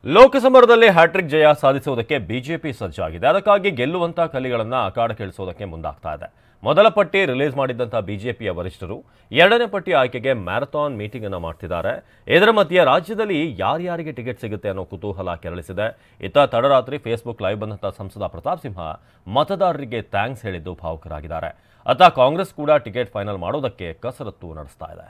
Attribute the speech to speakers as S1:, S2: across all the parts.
S1: ಲೋಕಸಭಾದಲ್ಲಿ hat trick ಜಯ ಸಾಧಿಸುವುದಕ್ಕೆ BJP ಸಜ್ಜಾಗಿದೆ. ಅದಕ್ಕಾಗಿ ಗೆಲ್ಲುವಂತ ಕಲಿಗಳನ್ನು ಅಖಾಡಕ್ಕಿಳಿಸುವುದಕ್ಕೆ ಮುಂದಾಗ್ತಾ ಇದೆ. ಮೊದಲ ಪಟ್ಟಿ ರಿಲೀಸ್ ಮಾಡಿದಂತ ಬಿಜೆಪಿಯ ವರಿಷ್ಠರು ಎರಡನೇ ಪಟ್ಟಿ ಆಯ್ಕೆಗೆ ಮ್ಯಾರಥಾನ್ ಮೀಟಿಂಗ್ ಅನ್ನು ಮಾಡ್ತಿದ್ದಾರೆ. ಇದರ ಮಧ್ಯೆ ರಾಜ್ಯದಲ್ಲಿ ಯಾರ್ಯಾರಿಗೆ ಟಿಕೆಟ್ ಸಿಗುತ್ತೆ ಅನ್ನೋ ಕುತೂಹಲ ಕೆರಳಿಸಿದೆ. ಇತ್ತ ತಡರಾತ್ರಿ ಫೇಸ್ಬುಕ್ ಲೈವ್ ಬಂದಂತ ಸಂಸದ ಪ್ರತಾಪ್ ಸಿಂಹ ಮತದಾರರಿಗೆ ಥ್ಯಾಂಕ್ಸ್ ಹೇಳಿದ್ದು ಭಾವುಕರಾಗಿದ್ದಾರೆ. ಅತ್ತ ಕಾಂಗ್ರೆಸ್ ಕೂಡ ಟಿಕೆಟ್ ಫೈನಲ್ ಮಾಡೋದಕ್ಕೆ ಕಸರತ್ತು ನಡೆಸ್ತಾ ಇದೆ.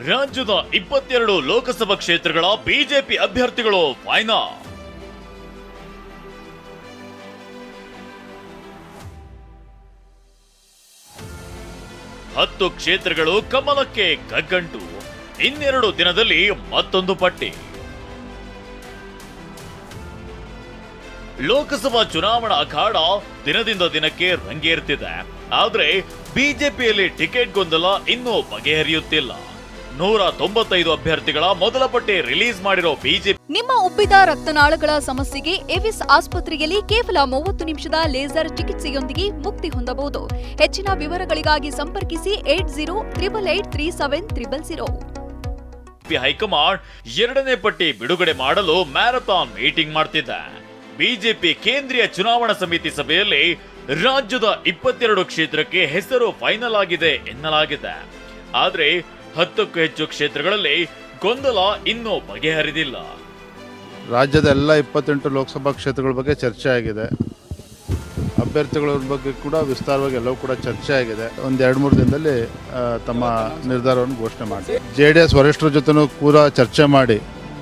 S2: ರಾಜ್ಯದ 22 ಲೋಕಸಭಾ ಕ್ಷೇತ್ರಗಳ ಬಿಜೆಪಿ ಅಭ್ಯರ್ಥಿಗಳು ಫೈನಲ್. ಹತ್ತು ಕ್ಷೇತ್ರಗಳು ಕಮಲಕ್ಕೆ ಕಗ್ಗಂಟು. ಇನ್ನೆರಡು ದಿನದಲ್ಲಿ ಮತ್ತೊಂದು ಪಟ್ಟಿ. ಲೋಕಸಭಾ ಚುನಾವಣಾ ಅಖಾಡ ದಿನದಿಂದ ದಿನಕ್ಕೆ ರಂಗೇರುತ್ತಿದೆ. ಆದ್ರೆ ಬಿಜೆಪಿಯಲ್ಲಿ ಟಿಕೆಟ್ ಗೊಂದಲ ಇನ್ನೂ ಬಗೆಹರಿಯುತ್ತಿಲ್ಲ. 195 ಅಭ್ಯರ್ಥಿಗಳ ಮೊದಲ ಪಟ್ಟಿ ರಿಲೀಸ್ ಮಾಡಿರೋ ಬಿಜೆಪಿ.
S3: ನಿಮ್ಮ ಉಬ್ಬಿದ ರಕ್ತನಾಳಗಳ ಸಮಸ್ಯೆಗೆ ಎವಿಸ್ ಆಸ್ಪತ್ರೆಯಲ್ಲಿ ಕೇವಲ 30 ನಿಮಿಷದ ಲೇಸರ್ ಚಿಕಿತ್ಸೆಯೊಂದಿಗೆ ಮುಕ್ತಿ ಹೊಂದಬಹುದು. ಹೆಚ್ಚಿನ ವಿವರಗಳಿಗಾಗಿ ಸಂಪರ್ಕಿಸಿ 8088837300.
S2: ಹೈಕಮಾಂಡ್ ಎರಡನೇ ಪಟ್ಟಿ ಬಿಡುಗಡೆ ಮಾಡಲು ಮ್ಯಾರಥಾನ್ ಮೀಟಿಂಗ್ ಮಾಡ್ತಿದೆ. ಬಿಜೆಪಿ ಕೇಂದ್ರೀಯ ಚುನಾವಣಾ ಸಮಿತಿ ಸಭೆಯಲ್ಲಿ ರಾಜ್ಯದ 22 ಕ್ಷೇತ್ರಕ್ಕೆ ಹೆಸರು ಫೈನಲ್ ಆಗಿದೆ ಎನ್ನಲಾಗಿದೆ. ಆದ್ರೆ 10ಕ್ಕೂ ಹೆಚ್ಚು ಕ್ಷೇತ್ರಗಳಲ್ಲಿ ಗೊಂದಲ ಇನ್ನೂ ಬಗೆಹರಿದಿಲ್ಲ.
S4: ರಾಜ್ಯದ ಎಲ್ಲ 28 ಲೋಕಸಭಾ ಕ್ಷೇತ್ರಗಳ ಬಗ್ಗೆ ಚರ್ಚೆ ಆಗಿದೆ. ಅಭ್ಯರ್ಥಿಗಳ ಬಗ್ಗೆ ಕೂಡ ವಿಸ್ತಾರವಾಗಿ ಎಲ್ಲವೂ ಕೂಡ ಚರ್ಚೆ ಆಗಿದೆ. ಒಂದು 2-3 ದಿನದಲ್ಲಿ ತಮ್ಮ ನಿರ್ಧಾರವನ್ನು ಘೋಷಣೆ ಮಾಡಿ JDS ವರಿಷ್ಠರ ಜೊತೆನೂ ಕೂಡ ಚರ್ಚೆ ಮಾಡಿ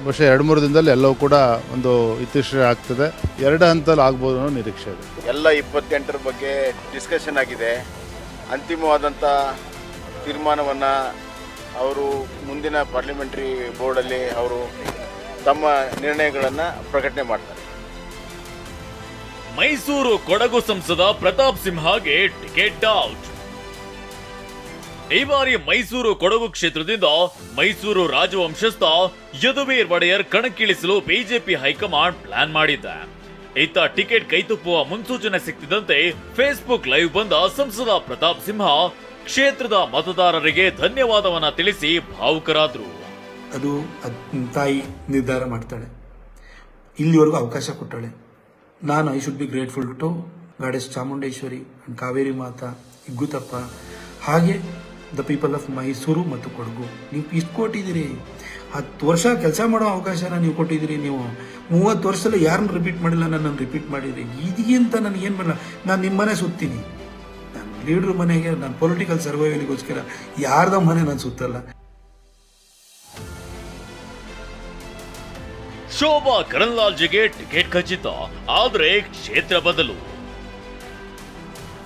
S4: ಬಹುಶಃ 2-3 ದಿನದಲ್ಲಿ ಎಲ್ಲವೂ ಕೂಡ ಒಂದು ಇತಿಶ್ರೀ ಆಗ್ತದೆ. 2 ಹಂತದಲ್ಲಿ ಆಗ್ಬೋದು ಅನ್ನೋ ನಿರೀಕ್ಷೆ ಇದೆ.
S5: ಎಲ್ಲ 28ರ ಬಗ್ಗೆ ಡಿಸ್ಕಷನ್ ಆಗಿದೆ. ಅಂತಿಮವಾದಂಥ ತೀರ್ಮಾನವನ್ನು ಅವರು ಮುಂದಿನ ಪಾರ್ಲಿಮೆಂಟ್ರಿ ಬೋರ್ಡಲ್ಲಿ ಅವರು ತಮ್ಮ ನಿರ್ಣಯಗಳನ್ನು ಪ್ರಕಟಣೆ ಮಾಡ್ತಾರೆ.
S2: ಮೈಸೂರು ಕೊಡಗು ಸಂಸದ ಪ್ರತಾಪ್ ಸಿಂಹಗೆ ಟಿಕೆಟ್ ಔಟ್. ಈ ಬಾರಿ ಮೈಸೂರು ಕೊಡಗು ಕ್ಷೇತ್ರದಿಂದ ಮೈಸೂರು ರಾಜವಂಶಸ್ಥ ಯದುವೀರ್ ಒಡೆಯರ್ ಕಣಕ್ಕಿಳಿಸಲು ಬಿಜೆಪಿ ಹೈಕಮಾಂಡ್ ಪ್ಲಾನ್ ಮಾಡಿದೆ. ಇತ್ತ ಟಿಕೆಟ್ ಕೈತಪ್ಪುವ ಮುನ್ಸೂಚನೆ ಸಿಕ್ತಿದ್ದಂತೆ ಫೇಸ್ಬುಕ್ ಲೈವ್ ಬಂದ ಸಂಸದ ಪ್ರತಾಪ್ ಸಿಂಹ ಕ್ಷೇತ್ರದ ಮತದಾರರಿಗೆ ಧನ್ಯವಾದವನ್ನ ತಿಳಿಸಿ ಭಾವುಕರಾದ್ರು.
S6: ಅದು ತಾಯಿ ನಿರ್ಧಾರ ಮಾಡ್ತಾಳೆ. ಇಲ್ಲಿವರೆಗೂ ಅವಕಾಶ ಕೊಟ್ಟಾಳೆ. ನಾನು I should be grateful to goddess Chamundeshwari and Kaveri Mata, Igguthappa, ಹಾಗೆ ದ ಪೀಪಲ್ ಆಫ್ ಮೈಸೂರು ಮತ್ತು ಕೊಡಗು. ನೀವು ಇಷ್ಟು ಕೊಟ್ಟಿದ್ದೀರಿ. 10 ವರ್ಷ ಕೆಲಸ ಮಾಡೋ ಅವಕಾಶನ ನೀವು ಕೊಟ್ಟಿದ್ದೀರಿ. ನೀವು 30 ವರ್ಷದಲ್ಲಿ ಯಾರನ್ನು ರಿಪೀಟ್ ಮಾಡಿಲ್ಲ, ನನ್ನನ್ನು ರಿಪೀಟ್ ಮಾಡಿದ್ರಿ. ಇದಕ್ಕಿಂತ ನನಗೇನು ಮಾಡಲ್ಲ. ನಾನು ನಿಮ್ಮ ಮನೆ ಸುತ್ತೀನಿ. ನಾನು ಲೀಡ್ರ್ ಮನೆಗೆ, ನಾನು ಪೊಲಿಟಿಕಲ್ ಸರ್ವೈವಲ್ಗೋಸ್ಕರ ಯಾರ್ದ ಮನೆ ನಾನು ಸುತ್ತಲ್ಲ.
S2: ಶೋಭಾ ಕರಂದ್ಲಾಜೆಗೆ ಟಿಕೆಟ್ ಖಚಿತ. ಆದ್ರೆ ಕ್ಷೇತ್ರ ಬದಲು.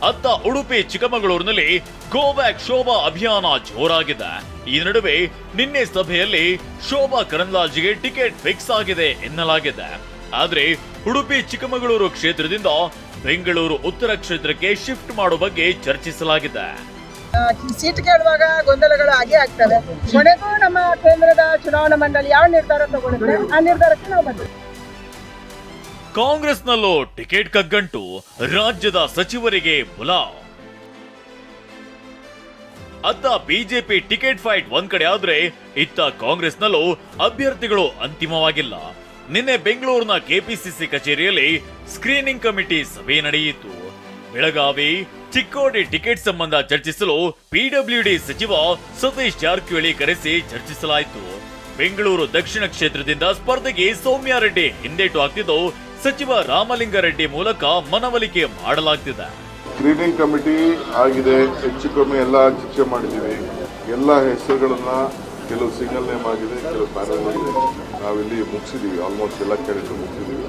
S2: ಅತ್ತ ಉಡುಪಿ ಚಿಕ್ಕಮಗಳೂರಿನಲ್ಲಿ ಗೋ ಬ್ಯಾಕ್ ಶೋಭಾ ಅಭಿಯಾನ ಜೋರಾಗಿದೆ. ಈ ನಡುವೆ ನಿನ್ನೆ ಸಭೆಯಲ್ಲಿ ಶೋಭಾ ಕರಂದ್ಲಾಜೆಗೆ ಟಿಕೆಟ್ ಫಿಕ್ಸ್ ಆಗಿದೆ ಎನ್ನಲಾಗಿದೆ. ಆದ್ರೆ ಉಡುಪಿ ಚಿಕ್ಕಮಗಳೂರು ಕ್ಷೇತ್ರದಿಂದ ಬೆಂಗಳೂರು ಉತ್ತರ ಕ್ಷೇತ್ರಕ್ಕೆ ಶಿಫ್ಟ್ ಮಾಡೋ ಬಗ್ಗೆ ಚರ್ಚಿಸಲಾಗಿದೆ.
S7: ಸೀಟ್ ಕೇಳುವಾಗ ಗೊಂದಲಗಳು ಆಗೇ ಆಗ್ತವೆ. ಕೊನೆಗೂ ನಮ್ಮ ಕೇಂದ್ರದ ಚುನಾವಣಾ ಮಂಡಳಿ ಯಾವ ನಿರ್ಧಾರ ತಗೊಳ್ಳುತ್ತೆ ಆ ನಿರ್ಧಾರಕ್ಕೆ ನಾವು ಬಂದಿದ್ದೀವಿ.
S2: ಕಾಂಗ್ರೆಸ್ನಲ್ಲೂ ಟಿಕೆಟ್ ಕಗ್ಗಂಟು. ರಾಜ್ಯದ ಸಚಿವರಿಗೆ ಬುಲಾವ್. ಅತ್ತ ಬಿಜೆಪಿ ಟಿಕೆಟ್ ಫೈಟ್ ಒಂದ್ ಕಡೆ ಆದ್ರೆ ಇತ್ತ ಕಾಂಗ್ರೆಸ್ನಲ್ಲೂ ಅಭ್ಯರ್ಥಿಗಳು ಅಂತಿಮವಾಗಿಲ್ಲ. ನಿನ್ನೆ ಬೆಂಗಳೂರಿನ ಕೆಪಿಸಿಸಿ ಕಚೇರಿಯಲ್ಲಿ ಸ್ಕ್ರೀನಿಂಗ್ ಕಮಿಟಿ ಸಭೆ ನಡೆಯಿತು. ಬೆಳಗಾವಿ, ಚಿಕ್ಕೋಡಿ ಟಿಕೆಟ್ ಸಂಬಂಧ ಚರ್ಚಿಸಲು ಪಿಡಬ್ಲ್ಯೂಡಿ ಸಚಿವ ಸತೀಶ್ ಜಾರಕಿಹೊಳಿ ಕರೆಸಿ ಚರ್ಚಿಸಲಾಯಿತು. ಬೆಂಗಳೂರು ದಕ್ಷಿಣ ಕ್ಷೇತ್ರದಿಂದ ಸ್ಪರ್ಧೆಗೆ ಸೌಮ್ಯ ರೆಡ್ಡಿ ಹಿಂದೇಟು ಹಾಕ್ತಿದ್ದು ಸಚಿವ ರಾಮಲಿಂಗಾರೆಡ್ಡಿ ಮೂಲಕ ಮನವೊಲಿಕೆ ಮಾಡಲಾಗ್ತಿದೆ.
S8: ಸ್ಕ್ರೀನಿಂಗ್ ಕಮಿಟಿ ಆಗಿದೆ, ಹೆಚ್ಚು ಕಮ್ಮಿ ಎಲ್ಲ ಚರ್ಚೆ ಮಾಡಿದ್ದೀವಿ. ಎಲ್ಲ ಹೆಸರುಗಳನ್ನ ಕೆಲವು ಸಿಂಗಲ್ ನೇಮ್ ಆಗಿದೆ, ಕೆಲವು ಪ್ಯಾನಲ್ ಆಗಿದೆ. ನಾವಿಲ್ಲಿ ಮುಗಿಸಿದೀವಿ, ಆಲ್ಮೋಸ್ಟ್ ಎಲ್ಲ ಕ್ಯಾಂಡಿಡೇಟ್ ಮುಗಿಸಿದೀವಿ.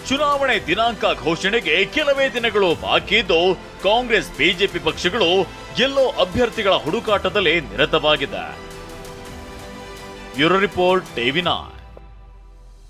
S2: ಚುನಾವಣೆ ದಿನಾಂಕ ಘೋಷಣೆಗೆ ಕೆಲವೇ ದಿನಗಳು ಬಾಕಿ ಇದ್ದು ಕಾಂಗ್ರೆಸ್ ಬಿಜೆಪಿ ಪಕ್ಷಗಳು ಎಲ್ಲೋ ಅಭ್ಯರ್ಥಿಗಳ ಹುಡುಕಾಟದಲ್ಲಿ ನಿರತವಾಗಿದೆ. Bureau report TV9.